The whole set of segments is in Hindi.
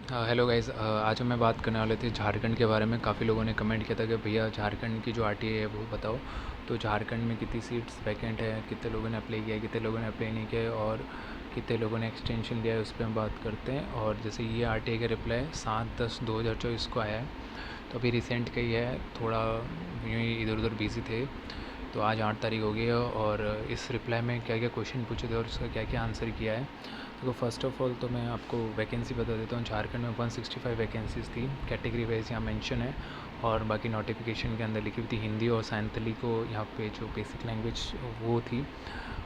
हेलो गाइस, आज मैं बात करने वाले थे झारखंड के बारे में। काफ़ी लोगों ने कमेंट किया था कि भैया झारखंड की जो आरटीए है वो बताओ। तो झारखंड में कितनी सीट्स वैकेंट है, कितने लोगों ने अप्लाई किया है, कितने लोगों ने अप्लाई नहीं किया है और कितने लोगों ने एक्सटेंशन लिया है, उस पर हम बात करते हैं। और जैसे ये आरटीए का रिप्लाई 7/10/2024 को आया है, तो अभी रिसेंट का ही है। थोड़ा यूँ ही इधर उधर बिजी थे, तो आज 8 तारीख हो गई है। और इस रिप्लाई में क्या क्या क्वेश्चन पूछे थे और उसका क्या क्या आंसर किया है। तो फर्स्ट ऑफ ऑल तो मैं आपको वैकेंसी बता देता हूँ। झारखंड में 165 वैकेंसीज़ थी, कैटेगरी वाइज यहाँ मेंशन है। और बाकी नोटिफिकेशन के अंदर लिखी हुई थी हिंदी और सैंथली को यहाँ पे जो बेसिक लैंग्वेज वो थी।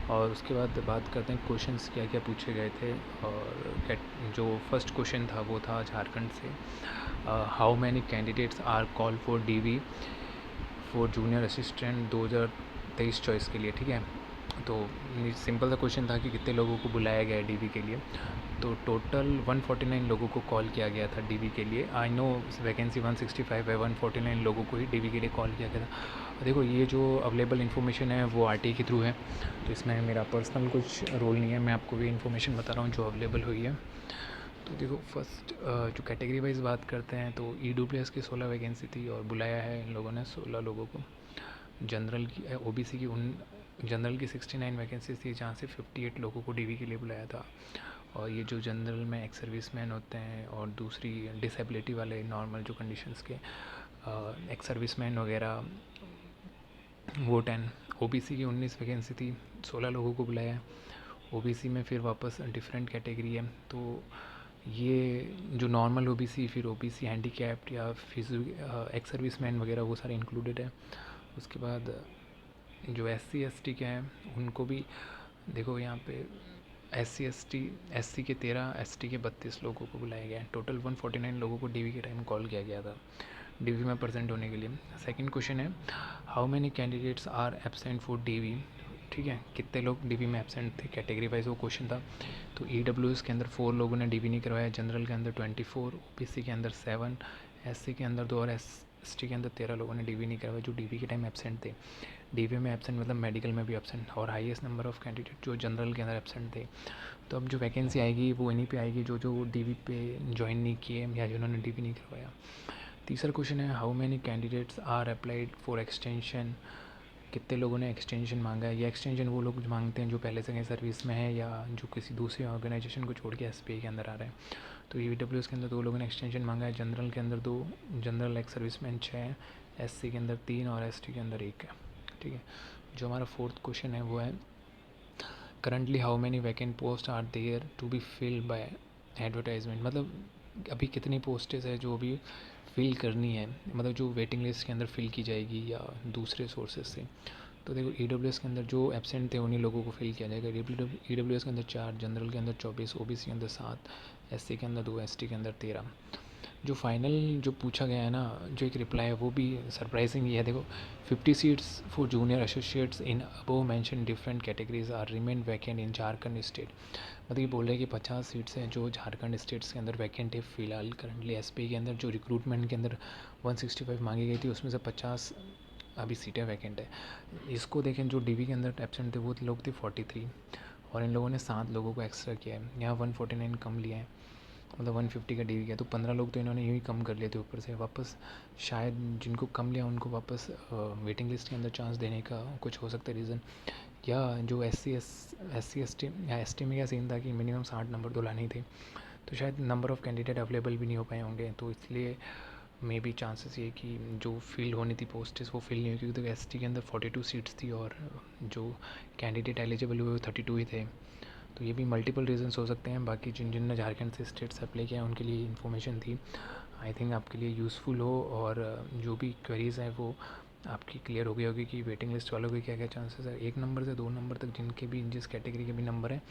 और उसके बाद बात करते हैं क्वेश्चंस क्या क्या पूछे गए थे। और जो फर्स्ट क्वेश्चन था वो था झारखंड से, how many candidates are call for DV for junior assistant 2023 choice के लिए। ठीक है, तो सिंपल सा क्वेश्चन था कि कितने लोगों को बुलाया गया है डीवी के लिए। तो टोटल 149 लोगों को कॉल किया गया था डीवी के लिए। आई नो वैकेंसी 165 है, 149 लोगों को ही डीवी के लिए कॉल किया गया था। देखो, ये जो अवेलेबल इन्फॉर्मेशन है वो आरटीए के थ्रू है, तो इसमें मेरा पर्सनल कुछ रोल नहीं है। मैं आपको भी इन्फॉर्मेशन बता रहा हूँ जो अवेलेबल हुई है। तो देखो, फर्स्ट जो कैटेगरी वाइज बात करते हैं तो ईडब्ल्यूएस की 16 वैकेंसी थी और बुलाया है इन लोगों ने 16 लोगों को। जनरल की ओबीसी की उन जनरल की 69 वैकेंसीज थी, जहाँ से 58 लोगों को डीवी के लिए बुलाया था। और ये जो जनरल में एक्स सर्विस मैन होते हैं और दूसरी डिसेबिलिटी वाले नॉर्मल जो कंडीशंस के एक्स सर्विस मैन वगैरह, वो 10। ओबीसी की 19 वैकेंसी थी, 16 लोगों को बुलाया है। ओबीसी में फिर वापस डिफरेंट कैटेगरी है, तो ये जो नॉर्मल ओबीसी, फिर ओबीसी हैंडीकैप्ड या फिजू एक्स सर्विस मैन वगैरह, वो सारे इंक्लूडेड है। उसके बाद जो SC ST के हैं उनको भी देखो यहाँ पे SC के 13, ST के 32 लोगों को बुलाया गया है। टोटल 149 लोगों को डीवी के टाइम कॉल किया गया था डीवी में प्रेजेंट होने के लिए। सेकंड क्वेश्चन है, how many candidates are absent for DV. ठीक है, कितने लोग डीवी में एबसेंट थे, कैटेगरी वाइज वो क्वेश्चन था। तो ईडब्ल्यूएस के अंदर 4 लोगों ने डीवी नहीं करवाया, जनरल के अंदर 24, ओबीसी के अंदर 7, SC के अंदर 2 और ST के अंदर 13 लोगों ने डीवी नहीं करवाया जो डीवी के टाइम एबसेंट थे। डीवी में एबसेंट मतलब मेडिकल में भी एबसेंट, और हाईएस्ट नंबर ऑफ कैंडिडेट जो जनरल के अंदर एबसेंट थे। तो अब जो वैकेंसी आएगी वो इन्हीं पे आएगी जो जो डीवी पे ज्वाइन नहीं किए या जिन्होंने डीवी नहीं करवाया। तीसरा क्वेश्चन है, how many candidates are applied for extension. कितने लोगों ने एक्सटेंशन मांगा है। ये एक्सटेंशन वो लोग मांगते हैं जो पहले से कहीं सर्विस में है या जो किसी दूसरी ऑर्गेनाइजेशन को छोड़ के एसपीआई के अंदर आ रहे हैं। तो ईडब्ल्यूएस के अंदर 2 लोगों ने एक्सटेंशन मांगा है, जनरल के अंदर 2, जनरल एक्स सर्विसमैन 6, SC के अंदर 3 और ST के अंदर 1 है। ठीक है, जो हमारा फोर्थ क्वेश्चन है वो है, currently how many vacant post are there to be filled by advertisement. मतलब अभी कितनी पोस्टेज है जो अभी फिल करनी है, मतलब जो वेटिंग लिस्ट के अंदर फिल की जाएगी या दूसरे सोर्सेज से। तो देखो, ईडब्ल्यूएस के अंदर जो एबसेंट थे उन्हीं लोगों को फिल किया जाएगा। ईडब्ल्यूएस के अंदर 4, जनरल के अंदर 24, ओबीसी के अंदर 7, SC के अंदर 2, ST के अंदर 13। जो फाइनल जो पूछा गया है ना, जो एक रिप्लाई है वो भी सरप्राइजिंग ही है। देखो, 50 seats for junior associates in above mention different categories are remain vacant in Jharkhand state. मतलब ये बोल रहे हैं कि 50 सीट्स हैं जो झारखंड स्टेट्स के अंदर वैकेंट है फिलहाल करंटली। एसपी के अंदर जो रिक्रूटमेंट के अंदर 165 मांगी गई थी, उसमें से 50 अभी सीटें वैकेंट है। इसको देखें, जो डीवी के अंदर एबसेंट थे वो लोग थे 43, और इन लोगों ने 7 लोगों को एक्स्ट्रा किया है। यहाँ 149 कम लिया है, मतलब 150 का डीवी किया, तो 15 लोग तो इन्होंने यूँ ही कम कर लिए थे ऊपर से वापस। शायद जिनको कम लिया उनको वापस वेटिंग लिस्ट के अंदर चांस देने का कुछ हो सकता है रीज़न। या जो SC ST या ST में क्या सीन था कि मिनिमम 60 नंबर तो लाने ही थे, तो शायद नंबर ऑफ़ कैंडिडेट अवेलेबल भी नहीं हो पाए होंगे, तो इसलिए मे बी चांसेस ये कि जो फिल होनी थी पोस्टेस वो फिल नहीं हुई, क्योंकि तो ST के अंदर 42 सीट्स थी और जो कैंडिडेट एलिजिबल हुए वो 32 ही थे। तो ये भी मल्टीपल रीजंस हो सकते हैं। बाकी जिन जिन ने झारखंड से स्टेट से अप्लाई किया उनके लिए इन्फॉर्मेशन थी, आई थिंक आपके लिए यूज़फुल हो। और जो भी क्वेरीज़ हैं वो आपकी क्लियर हो गई होगी कि वेटिंग लिस्ट वालों के क्या क्या चांसेस है। 1 नंबर से 2 नंबर तक जिनके भी जिस कैटेगरी के भी नंबर हैं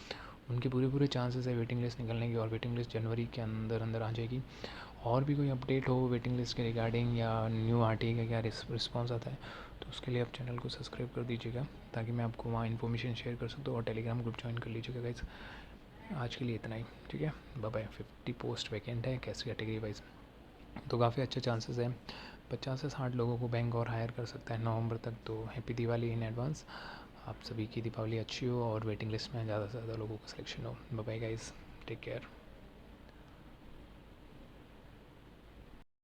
उनके पूरे पूरे चांसेस है वेटिंग लिस्ट निकलने की, और वेटिंग लिस्ट जनवरी के अंदर अंदर आ जाएगी। और भी कोई अपडेट हो वेटिंग लिस्ट के रिगार्डिंग या न्यू आरटीए का क्या रिस्पॉन्स आता है, तो उसके लिए आप चैनल को सब्सक्राइब कर दीजिएगा ताकि मैं आपको वहाँ इन्फॉर्मेशन शेयर कर सकता हूँ। और टेलीग्राम ग्रुप ज्वाइन कर लीजिएगा गाइस। आज के लिए इतना ही, ठीक है, बाय बाय। 50 पोस्ट वैकेंट है कैसी कैटेगरी वाइज, तो काफ़ी अच्छे चांसेस हैं। 50 से 60 लोगों को बैंक और हायर कर सकता है नवंबर तक। तो हैप्पी दिवाली इन एडवांस। आप सभी की दीपावली अच्छी हो और वेटिंग लिस्ट में ज़्यादा से ज़्यादा लोगों का सिलेक्शन हो। Bye bye guys, take care.